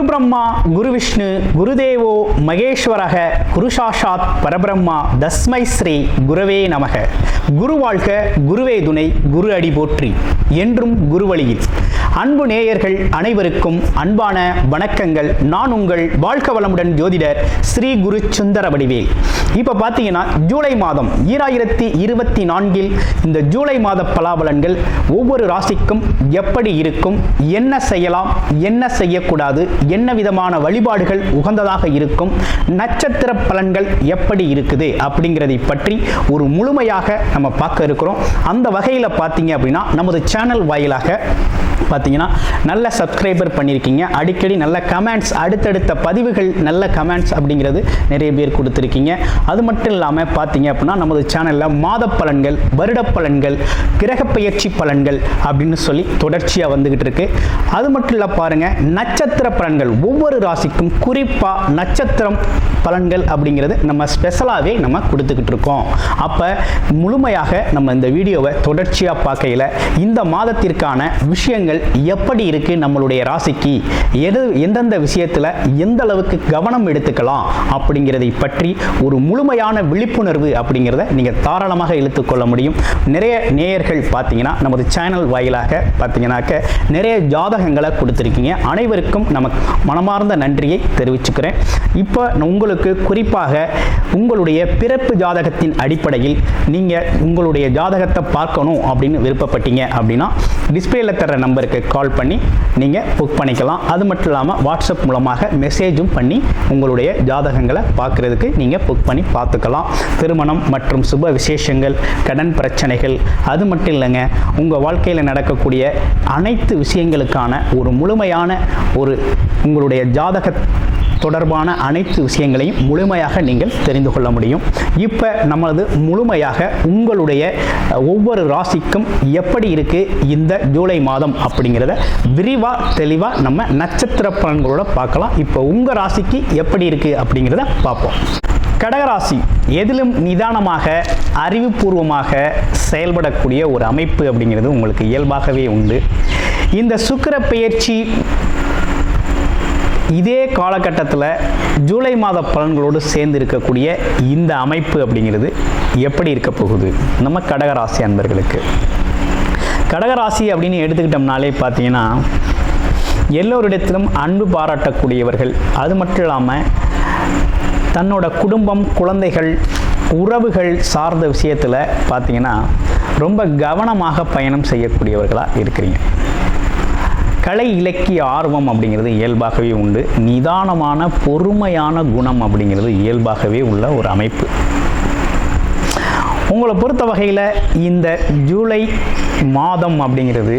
குருபிரம்மா குருவிஷ்ணு குருதேவோ மகேஸ்வரக குருசாஷாத் பரபிரம்மா தஸ்மை ஸ்ரீ குரவே நமக. குரு வாழ்க, குருவே துணை, குரு அடி போற்றி. என்றும் குருவழியில். அன்பு நேயர்கள் அனைவருக்கும் அன்பான வணக்கங்கள். நான் உங்கள் வாழ்க வளமுடன் ஜோதிடர் ஸ்ரீ குரு சுந்தர வடிவேல். இப்போ பார்த்தீங்கன்னா ஜூலை மாதம் 2024 இந்த ஜூலை மாத பலாபலன்கள் ஒவ்வொரு ராசிக்கும் எப்படி இருக்கும், என்ன செய்யலாம், என்ன செய்யக்கூடாது, என்ன விதமான வழிபாடுகள் உகந்ததாக இருக்கும், நட்சத்திர பலன்கள் எப்படி இருக்குது அப்படிங்கிறதை பற்றி ஒரு முழுமையாக நம்ம பார்க்க இருக்கிறோம். அந்த வகையில் பார்த்தீங்க அப்படின்னா நமது சேனல் வாயிலாக பார்த்தீங்கன்னா நல்ல சப்ஸ்கிரைபர் பண்ணியிருக்கீங்க. அடிக்கடி நல்ல கமெண்ட்ஸ், அடுத்தடுத்த பதிவுகள் நல்ல கமெண்ட்ஸ் அப்படிங்கிறது நிறைய பேர் கொடுத்துருக்கீங்க. அது மட்டும் இல்லாமல் பார்த்தீங்க அப்படின்னா நமது சேனலில் மாத பலன்கள், வருட பலன்கள், கிரக பயிற்சி பலன்கள் அப்படின்னு சொல்லி தொடர்ச்சியாக வந்துகிட்டு இருக்கு. அது மட்டும் இல்லை பாருங்கள், நட்சத்திர பலன்கள் ஒவ்வொரு ராசிக்கும் குறிப்பாக நட்சத்திரம் பலன்கள் அப்படிங்கிறது நம்ம ஸ்பெஷலாகவே நம்ம கொடுத்துக்கிட்டு இருக்கோம். அப்போ முழுமையாக நம்ம இந்த வீடியோவை தொடர்ச்சியாக பார்க்கையில் இந்த மாதத்திற்கான விஷயங்கள் எப்படி இருக்கு, நம்மளுடைய ராசிக்கு எந்தெந்த விஷயத்தில் எந்த அளவுக்கு கவனம் எடுத்துக்கலாம் அப்படிங்கிறதை பற்றி ஒரு முழுமையான விழிப்புணர்வு அப்படிங்கிறத நீங்கள் தாராளமாக இழுத்துக்கொள்ள முடியும். நிறைய நேயர்கள் பார்த்தீங்கன்னா நமது சேனல் வாயிலாக பார்த்தீங்கன்னாக்க நிறைய ஜாதகங்களை கொடுத்துருக்கீங்க. அனைவருக்கும் நமக்கு மனமார்ந்த நன்றியை தெரிவிச்சுக்கிறேன். இப்போ உங்களுக்கு குறிப்பாக உங்களுடைய பிறப்பு ஜாதகத்தின் அடிப்படையில் நீங்கள் உங்களுடைய ஜாதகத்தை பார்க்கணும் அப்படின்னு விருப்பப்பட்டீங்க அப்படின்னா டிஸ்பிளேல தர நம்பருக்கு கால் பண்ணி நீங்கள் புக் பண்ணிக்கலாம். அது மட்டும் இல்லாமல் வாட்ஸ்அப் மூலமாக மெசேஜும் பண்ணி உங்களுடைய ஜாதகங்களை பார்க்குறதுக்கு நீங்கள் புக் பண்ணி பார்த்துக்கலாம். திருமணம் மற்றும் சுப விசேஷங்கள், கடன் பிரச்சனைகள், அது மட்டும் இல்லைங்க, உங்கள் வாழ்க்கையில் நடக்கக்கூடிய அனைத்து விஷயங்களுக்கான ஒரு முழுமையான ஒரு உங்களுடைய ஜாதக தொடர்பான அனைத்து விஷயங்களையும் முழுமையாக நீங்கள் தெரிந்து கொள்ள முடியும். இப்போ நம்மளது முழுமையாக உங்களுடைய ஒவ்வொரு ராசிக்கும் எப்படி இருக்கு இந்த ஜூலை மாதம் அப்படிங்கிறத விரிவாக தெளிவாக நம்ம நட்சத்திர பலன்களோட பார்க்கலாம். இப்போ உங்கள் ராசிக்கு எப்படி இருக்கு அப்படிங்கிறத பார்ப்போம். கடகராசி எதிலும் நிதானமாக அறிவுபூர்வமாக செயல்படக்கூடிய ஒரு அமைப்பு அப்படிங்கிறது உங்களுக்கு இயல்பாகவே உண்டு. இந்த சுக்கிர பெயர்ச்சி இதே காலகட்டத்தில் ஜூலை மாத பலன்களோடு சேர்ந்து இருக்கக்கூடிய இந்த அமைப்பு அப்படிங்கிறது எப்படி இருக்க போகுது நம்ம கடகராசி அன்பர்களுக்கு? கடகராசி அப்படின்னு எடுத்துக்கிட்டோம்னாலே பார்த்தீங்கன்னா எல்லோரிடத்திலும் அன்பு பாராட்டக்கூடியவர்கள். அது மட்டும் இல்லாமல் தன்னோட குடும்பம், குழந்தைகள், உறவுகள் சார்ந்த விஷயத்தில் பார்த்தீங்கன்னா ரொம்ப கவனமாக பயணம் செய்யக்கூடியவர்களாக இருக்கிறீங்க. கலை இலக்கிய ஆர்வம் அப்படிங்கிறது இயல்பாகவே உண்டு. நிதானமான பொறுமையான குணம் அப்படிங்கிறது இயல்பாகவே உள்ள ஒரு அமைப்பு. உங்களை பொறுத்த வகையில் இந்த ஜூலை மாதம் அப்படிங்கிறது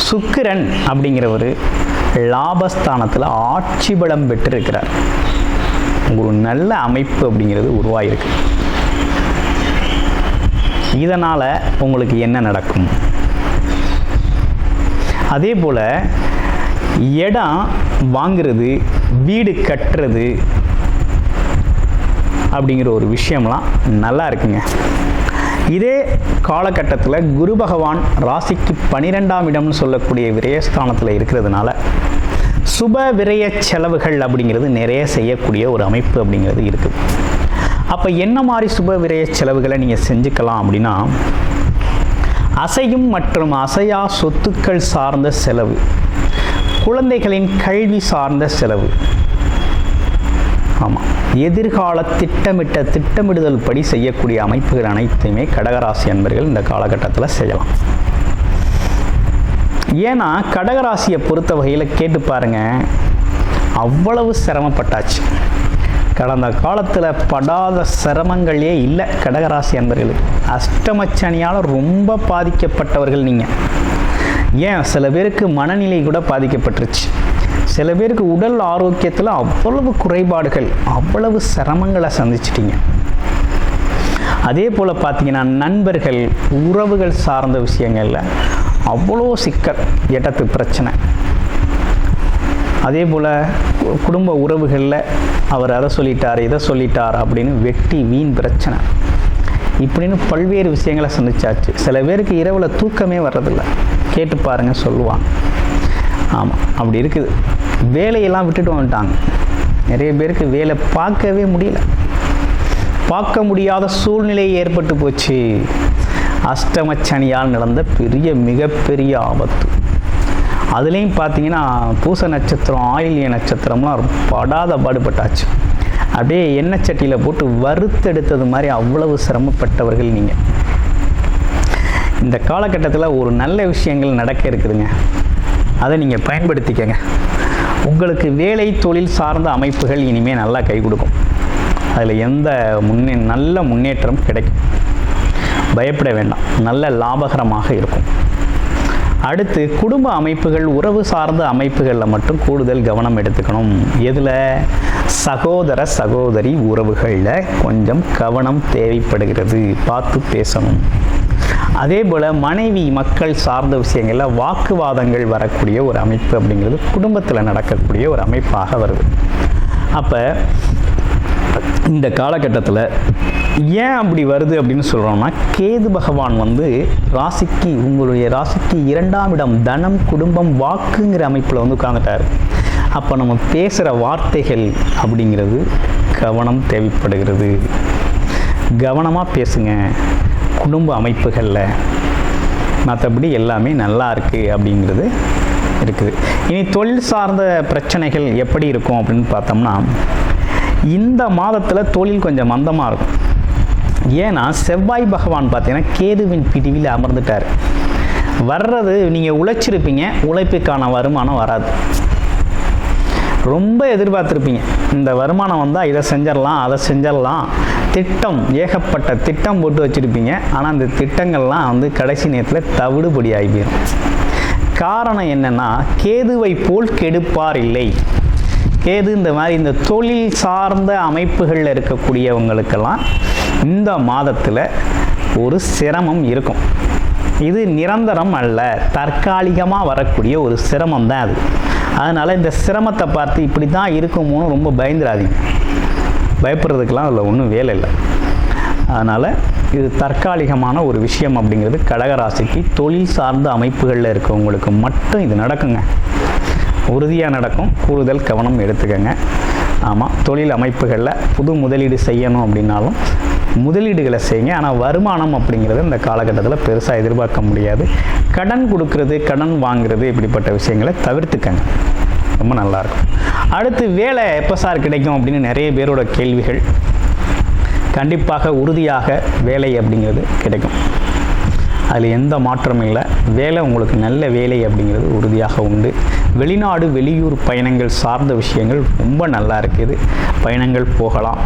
சுக்கிரன் அப்படிங்கிறவர் லாபஸ்தானத்தில் ஆட்சி பலம் பெற்றிருக்கிறார். ஒரு நல்ல அமைப்பு அப்படிங்கிறது உருவாயிருக்கு. இதனால் உங்களுக்கு என்ன நடக்கும்? அதே போல் இடம் வாங்கிறது, வீடு கட்டுறது அப்படிங்கிற ஒரு விஷயம்லாம் நல்லா இருக்குங்க. இதே காலகட்டத்தில் குரு பகவான் ராசிக்கு 12ஆம் இடம்னு சொல்லக்கூடிய விரயஸ்தானத்தில் இருக்கிறதுனால சுப விரய செலவுகள் அப்படிங்கிறது நிறைய செய்யக்கூடிய ஒரு அமைப்பு அப்படிங்கிறது இருக்குது. அப்போ என்ன மாதிரி சுப விரய செலவுகளை நீங்கள் செஞ்சுக்கலாம் அப்படின்னா, அசையும் மற்றும் அசையா சொத்துக்கள் சார்ந்த செலவு, குழந்தைகளின் கல்வி சார்ந்த செலவு, ஆமாம், எதிர்கால திட்டமிடுதல் படி செய்யக்கூடிய அமைப்புகள் அனைத்தையுமே கடகராசி அன்பர்கள் இந்த காலகட்டத்தில் செய்யலாம். ஏன்னா கடகராசியை பொறுத்த வகையில் கேட்டு பாருங்க, அவ்வளவு சிரமப்பட்டாச்சு. கடந்த காலத்தில் படாத சிரமங்களே இல்லை கடகராசி அன்பர்களுக்கு. அஷ்டமச்சனியால் ரொம்ப பாதிக்கப்பட்டவர்கள் நீங்கள். ஏன் சில பேருக்கு மனநிலை கூட பாதிக்கப்பட்டுருச்சு. சில பேருக்கு உடல் ஆரோக்கியத்தில் அவ்வளவு குறைபாடுகள், அவ்வளவு சிரமங்களை சந்திச்சிட்டிங்க. அதே போல் பார்த்தீங்கன்னா நண்பர்கள், உறவுகள் சார்ந்த விஷயங்களில் அவ்வளோ சிக்கல், எட்டத்து பிரச்சனை. அதே போல் குடும்ப உறவுகளில் அவர் அதை சொல்லிட்டார், இதை சொல்லிட்டார் அப்படின்னு வெட்டி வீண் பிரச்சனை, இப்படின்னு பல்வேறு விஷயங்களை சந்திச்சாச்சு. சில பேருக்கு இரவில் தூக்கமே வர்றதில்லை. கேட்டு பாருங்கள், சொல்லுவாங்க. ஆமாம், அப்படி இருக்குது. வேலையெல்லாம் விட்டுட்டு வந்துட்டாங்க. நிறைய பேருக்கு வேலை பார்க்கவே முடியல, பார்க்க முடியாத சூழ்நிலை ஏற்பட்டு போச்சு. அஷ்டமச்சனியால் நடந்த மிகப்பெரிய ஆபத்து. அதுலேயும் பார்த்தீங்கன்னா பூச நட்சத்திரம், ஆயில்ய நட்சத்திரம்லாம் படாத பாடுபட்டாச்சு. அப்படியே எண்ணெய் சட்டியில் போட்டு வறுத்தெடுத்தது மாதிரி அவ்வளவு சிரமப்பட்டவர்கள் நீங்கள். இந்த காலகட்டத்தில் ஒரு நல்ல விஷயங்கள் நடக்க இருக்குதுங்க, அதை நீங்கள் பயன்படுத்திக்கங்க. உங்களுக்கு வேலை தொழில் சார்ந்த அமைப்புகள் இனிமேல் நல்லா கை கொடுக்கும். அதில் எந்த நல்ல முன்னேற்றம் கிடைக்கும், பயப்பட வேண்டாம், நல்ல லாபகரமாக இருக்கும். அடுத்து குடும்ப அமைப்புகள், உறவு சார்ந்த அமைப்புகளில் மட்டும் கூடுதல் கவனம் எடுத்துக்கணும். எதில்? சகோதர சகோதரி உறவுகளில் கொஞ்சம் கவனம் தேவைப்படுகிறது, பார்த்து பேசணும். அதே போல் மனைவி மக்கள் சார்ந்த விஷயங்களில் வாக்குவாதங்கள் வரக்கூடிய ஒரு அமைப்பு அப்படிங்கிறது குடும்பத்தில் நடக்கக்கூடிய ஒரு அமைப்பாக வருது. அப்போ இந்த காலகட்டத்தில் ஏன் அப்படி வருது அப்படின்னு சொல்கிறோம்னா, கேது பகவான் ராசிக்கு, உங்களுடைய ராசிக்கு 2ஆம் இடம் தனம் குடும்பம் வாக்குங்கிற அமைப்பில் உட்காந்துட்டார். அப்போ நம்ம பேசுகிற வார்த்தைகள் அப்படிங்கிறது கவனம் தேவைப்படுகிறது. கவனமாக பேசுங்க குடும்ப அமைப்புகளில். மற்றபடி எல்லாமே நல்லா இருக்குது அப்படிங்கிறது இருக்குது. இனி தொழில் சார்ந்த பிரச்சனைகள் எப்படி இருக்கும் அப்படின்னு பார்த்தோம்னா, இந்த மாதத்தில் தொழில் கொஞ்சம் மந்தமாக இருக்கும். ஏன்னா செவ்வாய் பகவான் பார்த்தீங்கன்னா கேதுவின் பிடிவில் அமர்ந்துட்டார். வர்றது நீங்கள் உழைச்சிருப்பீங்க, உழைப்புக்கான வருமானம் வராது. ரொம்ப எதிர்பார்த்துருப்பீங்க, இந்த வருமானம் வந்தால் இதை செஞ்சிடலாம் அதை செஞ்சிடலாம், திட்டம் ஏகப்பட்ட திட்டம் போட்டு வச்சுருப்பீங்க. ஆனால் அந்த திட்டங்கள்லாம் கடைசி நேரத்தில் தவிடுபடி ஆகி போயிடும். காரணம் என்னென்னா, கேதுவை போல் கெடுப்பார் இல்லை. கேது இந்த தொழில் சார்ந்த அமைப்புகளில் இருக்கக்கூடியவங்களுக்கெல்லாம் இந்த மாதத்தில் ஒரு சிரமம் இருக்கும். இது நிரந்தரம் அல்ல, தற்காலிகமாக வரக்கூடிய ஒரு சிரமம் தான் அது. அதனால் இந்த சிரமத்தை பார்த்து இப்படி தான் இருக்குமோன்னு ரொம்ப பயந்துடாதீங்க. பயப்படுறதுக்கெல்லாம் அதில் ஒன்றும் வேலை இல்லை. அதனால் இது தற்காலிகமான ஒரு விஷயம் அப்படிங்கிறது கடகராசிக்கு தொழில் சார்ந்த அமைப்புகளில் இருக்கவங்களுக்கு மட்டும் இது நடக்குங்க. உறுதியாக நடக்கும். கூடுதல் கவனம் எடுத்துக்கங்க. ஆமாம், தொழில் அமைப்புகளில் புது முதலீடு செய்யணும் அப்படின்னாலும் முதலீடுகளை செய்யுங்க. ஆனால் வருமானம் அப்படிங்கிறது இந்த காலகட்டத்தில் பெருசாக எதிர்பார்க்க முடியாது. கடன் கொடுக்கறது, கடன் வாங்குறது, இப்படிப்பட்ட விஷயங்களை தவிர்த்துக்கங்க, ரொம்ப நல்லாயிருக்கும். அடுத்து வேலை எப்போ சார் கிடைக்கும் அப்படின்னு நிறைய பேரோட கேள்விகள். கண்டிப்பாக உறுதியாக வேலை அப்படிங்கிறது கிடைக்கும், அதில் எந்த மாற்றமும் இல்லை. வேலை உங்களுக்கு நல்ல வேலை அப்படிங்கிறது உறுதியாக உண்டு. வெளிநாடு வெளியூர் பயணங்கள் சார்ந்த விஷயங்கள் ரொம்ப நல்லா இருக்குது, பயணங்கள் போகலாம்.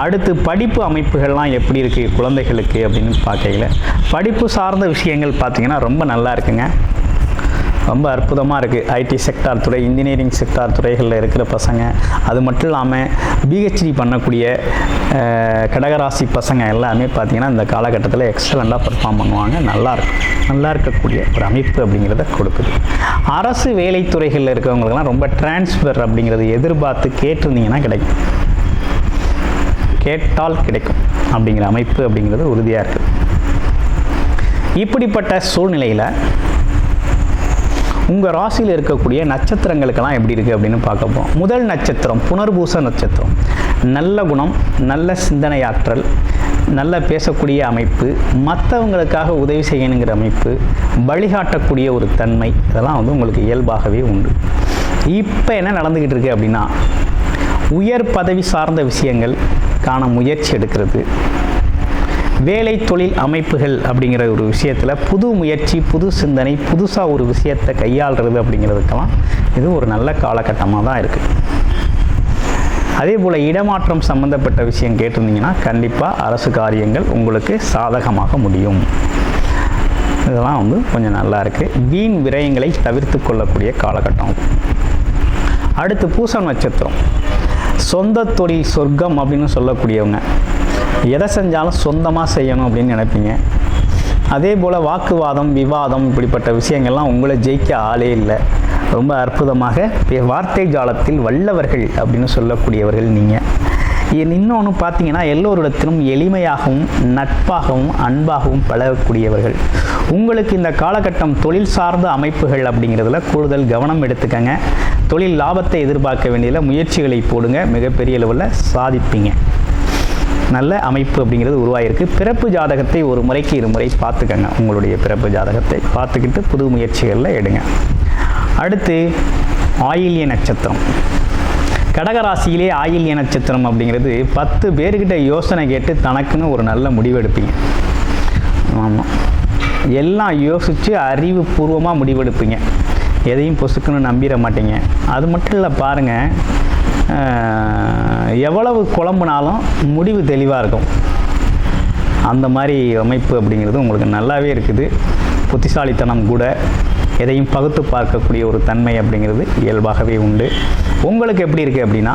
அடுத்து படிப்பு அமைப்புகள்லாம் எப்படி இருக்குது குழந்தைகளுக்கு அப்படின்னு பார்க்கல, படிப்பு சார்ந்த விஷயங்கள் பார்த்திங்கன்னா ரொம்ப நல்லா இருக்குங்க, ரொம்ப அற்புதமாக இருக்குது. ஐடி செக்டார் துறை, இன்ஜினியரிங் செக்டார் துறைகளில் இருக்கிற பசங்க, அது மட்டும் இல்லாமல் பிஹெச்டி பண்ணக்கூடிய கடகராசி பசங்க எல்லாமே பார்த்திங்கன்னா இந்த காலகட்டத்தில் எக்ஸலண்ட்டாக பர்ஃபார்ம் பண்ணுவாங்க. நல்லா இருக்கக்கூடிய ஒரு அமைப்பு அப்படிங்கிறத கொடுக்குது. அரசு வேலைத்துறைகளில் இருக்கிறவங்களுக்கெல்லாம் ரொம்ப டிரான்ஸ்ஃபர் அப்படிங்கிறது எதிர்பார்த்து கேட்டிருந்தீங்கன்னா கிடைக்கும், கேட்டால் கிடைக்கும் அப்படிங்கிற அமைப்பு அப்படிங்கிறது உறுதியாக இருக்குது. இப்படிப்பட்ட சூழ்நிலையில் உங்கள் ராசியில் இருக்கக்கூடிய நட்சத்திரங்களுக்கெல்லாம் எப்படி இருக்குது அப்படின்னு பார்க்க போகிறோம். முதல் நட்சத்திரம் புனர்பூச நட்சத்திரம். நல்ல குணம், நல்ல சிந்தனையாற்றல், நல்ல பேசக்கூடிய அமைப்பு, மற்றவங்களுக்காக உதவி செய்யணுங்கிற அமைப்பு, வழிகாட்டக்கூடிய ஒரு தன்மை, இதெல்லாம் உங்களுக்கு இயல்பாகவே உண்டு. இப்போ என்ன நடந்துக்கிட்டு இருக்கு அப்படின்னா, உயர் பதவி சார்ந்த விஷயங்கள் காண முயற்சி எடுக்கிறது, வேலை தொழில் அமைப்புகள் அப்படிங்கிற ஒரு விஷயத்தில் புது முயற்சி, புது சிந்தனை, புதுசாக ஒரு விஷயத்தை கையாளுறது அப்படிங்கிறதுக்கெல்லாம் இது ஒரு நல்ல காலகட்டமாக தான் இருக்குது. அதே போல் இடமாற்றம் சம்மந்தப்பட்ட விஷயம் கேட்டிருந்தீங்கன்னா கண்டிப்பாக அரசு காரியங்கள் உங்களுக்கு சாதகமாக முடியும். இதெல்லாம் கொஞ்சம் நல்லா இருக்குது. வீண் விரயங்களை தவிர்த்து கொள்ளக்கூடிய காலகட்டம். அடுத்து பூசம் நட்சத்திரம். சொந்த தொழில் சொர்க்கம் அப்படின்னு சொல்லக்கூடியவங்க, எதை செஞ்சாலும் சொந்தமாக செய்யணும் அப்படின்னு நினைப்பீங்க. அதே போல் வாக்குவாதம், விவாதம், இப்படிப்பட்ட விஷயங்கள்லாம் உங்களை ஜெயிக்க ஆளே இல்லை. ரொம்ப அற்புதமாக வார்த்தை ஜாலத்தில் வல்லவர்கள் அப்படின்னு சொல்லக்கூடியவர்கள் நீங்கள். இன்னொன்று பார்த்தீங்கன்னா, எல்லோரிடத்திலும் எளிமையாகவும் நட்பாகவும் அன்பாகவும் பழகக்கூடியவர்கள். உங்களுக்கு இந்த காலகட்டம் தொழில் சார்ந்த அமைப்புகள் அப்படிங்கிறதுல கூடுதல் கவனம் எடுத்துக்கங்க. தொழில் லாபத்தை எதிர்பார்க்க வேண்டியதில் முயற்சிகளை போடுங்க, மிகப்பெரிய அளவில் சாதிப்பீங்க. நல்ல அமைப்பு அப்படிங்கிறது உருவாயிருக்கு. பிறப்பு ஜாதகத்தை ஒரு முறைக்கு இருமுறை பார்த்துக்கங்க. உங்களுடைய பிறப்பு ஜாதகத்தை பார்த்துக்கிட்டு புது முயற்சிகளில் எடுங்க. அடுத்து ஆயில்ய நட்சத்திரம். கடகராசியிலே ஆயில்ய நட்சத்திரம் அப்படிங்கிறது 10 பேர்கிட்ட யோசனை கேட்டு தனக்குன்னு ஒரு நல்ல முடிவு எடுப்பீங்க. ஆமாம், எல்லாம் யோசித்து அறிவுபூர்வமாக முடிவெடுப்பீங்க. எதையும் பொசுக்குன்னு நம்பிட மாட்டீங்க. அது மட்டும் இல்லை, பாருங்கள், எவ்வளவு குழம்புனாலும் முடிவு தெளிவாக இருக்கும். அந்த மாதிரி அமைப்பு அப்படிங்கிறது உங்களுக்கு நல்லாவே இருக்குது. புத்திசாலித்தனம் கூட, எதையும் பகுத்து பார்க்கக்கூடிய ஒரு தன்மை அப்படிங்கிறது இயல்பாகவே உண்டு. உங்களுக்கு எப்படி இருக்குது அப்படின்னா,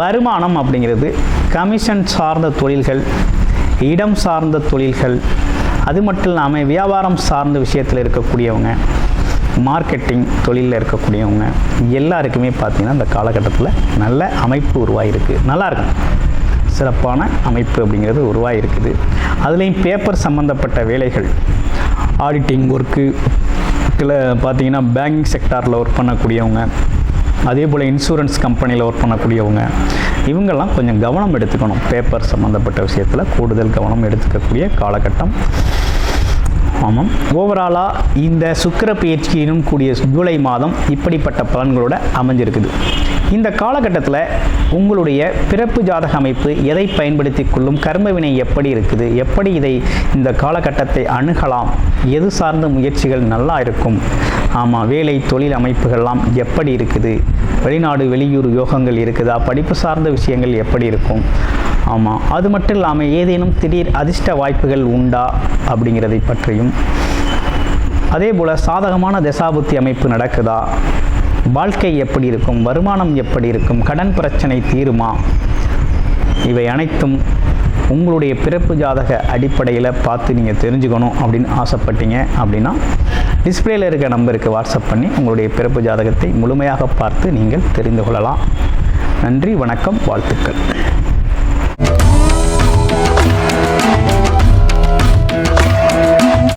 வருமானம் அப்படிங்கிறது கமிஷன் சார்ந்த தொழில்கள், இடம் சார்ந்த தொழில்கள், அது மட்டும் இல்லாமல் வியாபாரம் சார்ந்த விஷயத்தில் இருக்கக்கூடியவங்க, மார்க்கெட்டிங் தொழிலில் இருக்கக்கூடியவங்க எல்லாருக்குமே பார்த்திங்கன்னா இந்த காலகட்டத்தில் நல்ல அமைப்பு உருவாகிருக்கு. நல்லாயிருக்கும், சிறப்பான அமைப்பு அப்படிங்கிறது உருவாகிருக்குது. அதுலேயும் பேப்பர் சம்மந்தப்பட்ட வேலைகள், ஆடிட்டிங் ஒர்க்கு பார்த்திங்கன்னா பேங்கிங் செக்டாரில் ஒர்க் பண்ணக்கூடியவங்க, அதே போல் இன்சூரன்ஸ் கம்பெனியில் ஒர்க் பண்ணக்கூடியவங்க, இவங்கெல்லாம் கொஞ்சம் கவனம் எடுத்துக்கணும். பேப்பர் சம்மந்தப்பட்ட விஷயத்தில் கூடுதல் கவனம் எடுத்துக்கக்கூடிய காலகட்டம். ஆமாம், ஓவராலாக இந்த சுக்கிர பயிற்சியினும் கூடிய ஜூலை மாதம் இப்படிப்பட்ட பலன்களோடு அமைஞ்சிருக்குது. இந்த காலகட்டத்தில் உங்களுடைய பிறப்பு ஜாதக அமைப்பு எதை பயன்படுத்தி கொள்ளும், கர்மவினை எப்படி இருக்குது, எப்படி இந்த காலகட்டத்தை அணுகலாம், எது சார்ந்த முயற்சிகள் நல்லா இருக்கும், ஆமாம், வேலை தொழில் அமைப்புகள்லாம் எப்படி இருக்குது, வெளிநாடு வெளியூர் யோகங்கள் இருக்குதா, படிப்பு சார்ந்த விஷயங்கள் எப்படி இருக்கும், ஆமாம், அது மட்டும் இல்லாமல் ஏதேனும் திடீர் அதிர்ஷ்ட வாய்ப்புகள் உண்டா அப்படிங்கிறதை பற்றியும், அதே போல் சாதகமான தசாபுத்தி அமைப்பு நடக்குதா, வாழ்க்கை எப்படி இருக்கும், வருமானம் எப்படி இருக்கும், கடன் பிரச்சனை தீருமா, இவை அனைத்தும் உங்களுடைய பிறப்பு ஜாதக அடிப்படையில் பார்த்து நீங்கள் தெரிஞ்சுக்கணும் அப்படின்னு ஆசைப்பட்டீங்க அப்படின்னா டிஸ்பிளேயில் இருக்க நம்பருக்கு வாட்ஸ்அப் பண்ணி உங்களுடைய பிறப்பு ஜாதகத்தை முழுமையாக பார்த்து நீங்கள் தெரிந்து கொள்ளலாம். நன்றி, வணக்கம், வாழ்த்துக்கள்.